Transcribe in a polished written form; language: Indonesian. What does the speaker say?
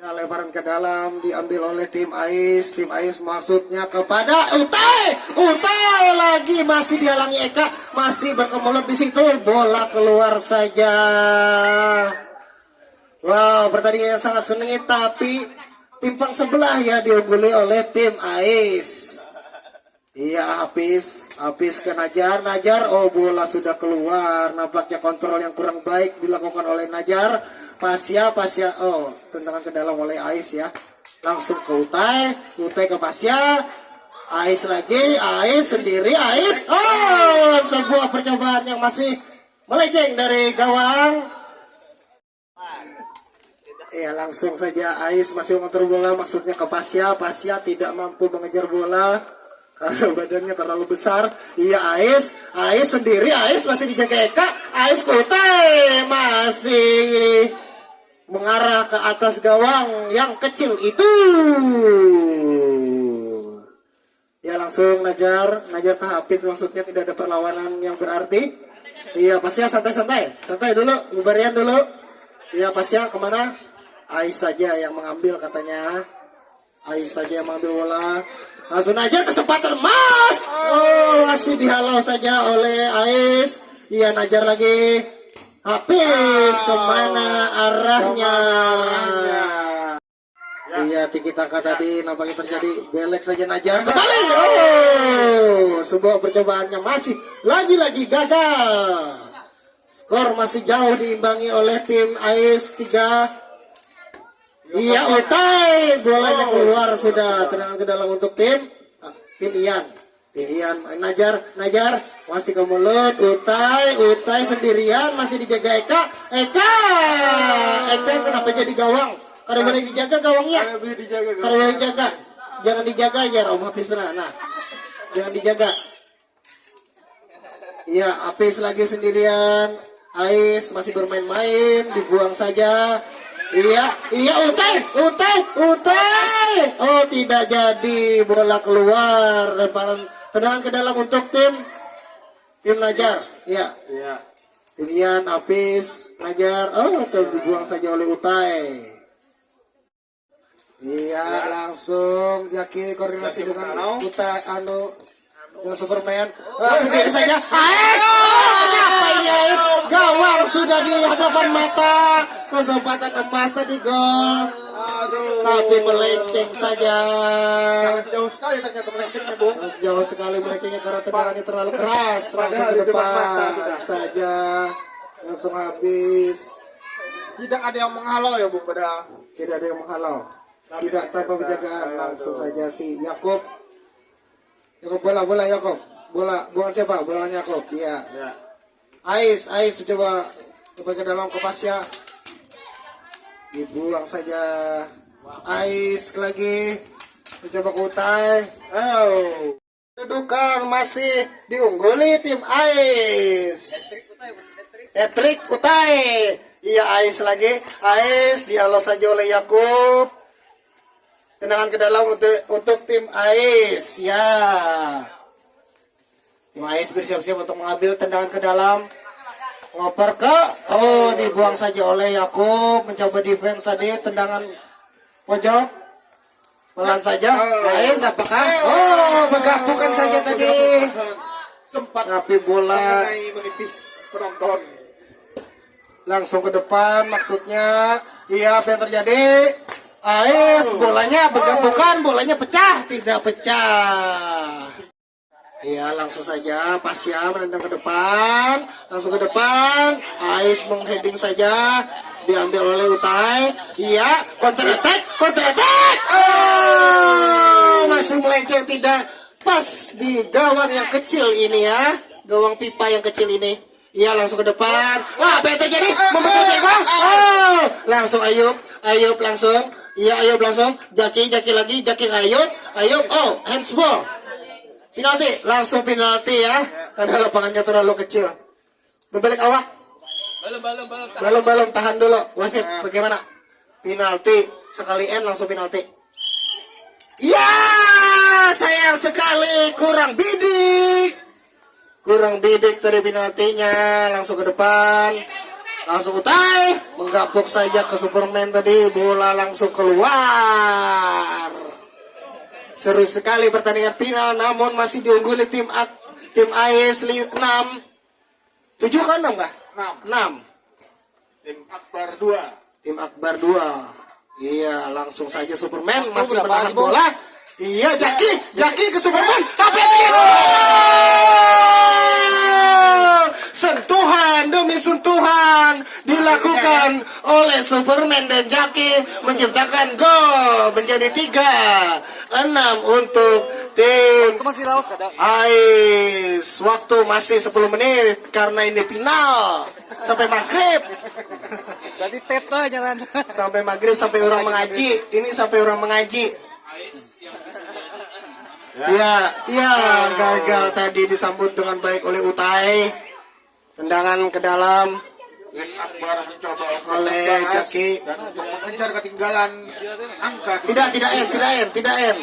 Ya, lemparan ke dalam diambil oleh tim Ais. Tim Ais maksudnya kepada Utai. Utai lagi masih dihalangi Eka, masih berkemulut di situ. Bola keluar saja. Wow, pertandingan yang sangat sengit tapi timpang sebelah ya diungguli oleh tim Ais. Iya, habis ke Najar. Oh, bola sudah keluar. Nampaknya kontrol yang kurang baik dilakukan oleh Najar. Pasya, oh, tendangan ke dalam oleh Ais ya. Langsung ke Utai ke Pasya. Ais lagi, Ais sendiri, Ais. Oh, sebuah percobaan yang masih melenceng dari gawang. Ya, langsung saja Ais masih mengatur bola, maksudnya ke Pasya. Pasya tidak mampu mengejar bola karena badannya terlalu besar. Iya, Ais sendiri, Ais masih dijaga Eka. Ais ke Utai, masih mengarah ke atas gawang yang kecil itu. Ya, langsung Najar ke Hafiz, maksudnya tidak ada perlawanan yang berarti. Iya, Pasya santai dulu, bubaran dulu. Iya, Pasya kemana? Ais saja yang mengambil katanya. Ais saja yang mengambil bola. Langsung Najar, kesempatan emas. Oh, masih dihalau saja oleh Ais. Iya, Najar lagi. Hafiz kemana arahnya? Iya, tiki taka tadi nampaknya terjadi. Jelek saja Najar. Kembali. Oh, sebuah percobaannya masih lagi-lagi gagal. Skor masih jauh diimbangi oleh tim Ais 3. Iya, Utai, bolanya keluar sudah. Tendangan ke dalam untuk tim Ian. Najar masih ke mulut. Utai sendirian masih dijaga Eka kenapa jadi gawang? Kalau boleh dijaga gawangnya, kalau boleh dijaga, jangan dijaga ya Om Hafiz. Nah, jangan dijaga. Iya, Hafiz lagi sendirian. Ais masih bermain-main, dibuang saja. Iya, Utai. Oh, tidak jadi, bola keluar. Lemparan tendangan ke dalam untuk tim Najar. Iya. Tim Ian, Hafiz, Najar. Oh, dibuang saja oleh Utai. Iya, langsung Jaki koordinasi dengan Utai dengan Superman. Sendiri saja. Ais! Kenapa ini Ais? Gawang sudah di hadapan mata. Kesempatan emas tadi gol. Tapi melenceng saja. Sangat jauh sekali ternyata melencengnya, Bung. Jauh sekali melencengnya karena tendangannya terlalu keras. Langsung ke depan saja. Langsung habis. Tidak ada yang menghalau ya, Bung, pada. Tidak ada yang menghalau. Tidak tanpa penjagaan. Langsung saja si Yakub. Bola Yakub. Bukan siapa? Bolanya Yakub. Iya. Ais coba ke dalam ke Pasya. Dibuang saja. Ais lagi mencoba ke Utai. Oh. Kedudukan masih diungguli tim Ais. Hat-trick Utai. Iya, Ais lagi. Ais dihalau saja oleh Yakub. Tendangan ke dalam untuk tim Ais. Ya. Tim Ais bersiap-siap untuk mengambil tendangan ke dalam. Ngoper ke. Oh, dibuang saja oleh Yakub. Mencoba defense tadi. Tendangan pojok. Pelan saja. Ais apakah? Oh, begapukan saja tadi. Sempat tapi bola menipis penonton. Langsung ke depan maksudnya. Iya, apa yang terjadi? Ais bolanya begapukan, bolanya pecah, tidak pecah. Iya, langsung saja Pasya menendang ke depan, langsung ke depan. Ais mengheading saja, diambil oleh Utai. Iya, counter attack. Oh, masih melenceng, tidak pas di gawang yang kecil ini ya, gawang pipa yang kecil ini. Iya, langsung ke depan. Wah, apa yang terjadi? Membentuknya gol. Oh, langsung Ayub langsung. Iya, Ayub langsung. Jaki lagi. Ayub. Oh, handsball. Penalti. Langsung penalti ya. Karena lapangannya terlalu kecil. Berbalik awak. Belum. Tahan dulu. Wasit, bagaimana? Penalti. Sekali N langsung penalti. Ya, sayang sekali. Kurang bidik dari penaltinya. Langsung ke depan. Langsung Utai menggapok saja ke Superman tadi, bola langsung keluar. Seru sekali pertandingan final, namun masih diungguli tim AS 6. 7 kan 6 kah? 6. Tim Akbar 2. Tim Akbar 2. Iya, langsung saja Superman Waktu masih berapa menahan lagi, Bung? bola. Iya, Jaki ke Superman. Tapi sentuhan demi sentuhan dilakukan oleh Superman dan Jaki menciptakan gol menjadi 3-6 untuk tim Itu masih laos kadang. AS. Waktu masih 10 menit karena ini final sampai maghrib. Berarti tet lah jalan. Sampai maghrib, sampai orang mengaji. Ini sampai orang mengaji. Ya, gagal tadi disambut dengan baik oleh Utai. Tendangan ke dalam Tim Akbar mencoba oleh membalas Jaki. dan untuk mengejar ketinggalan angka. Tidak end.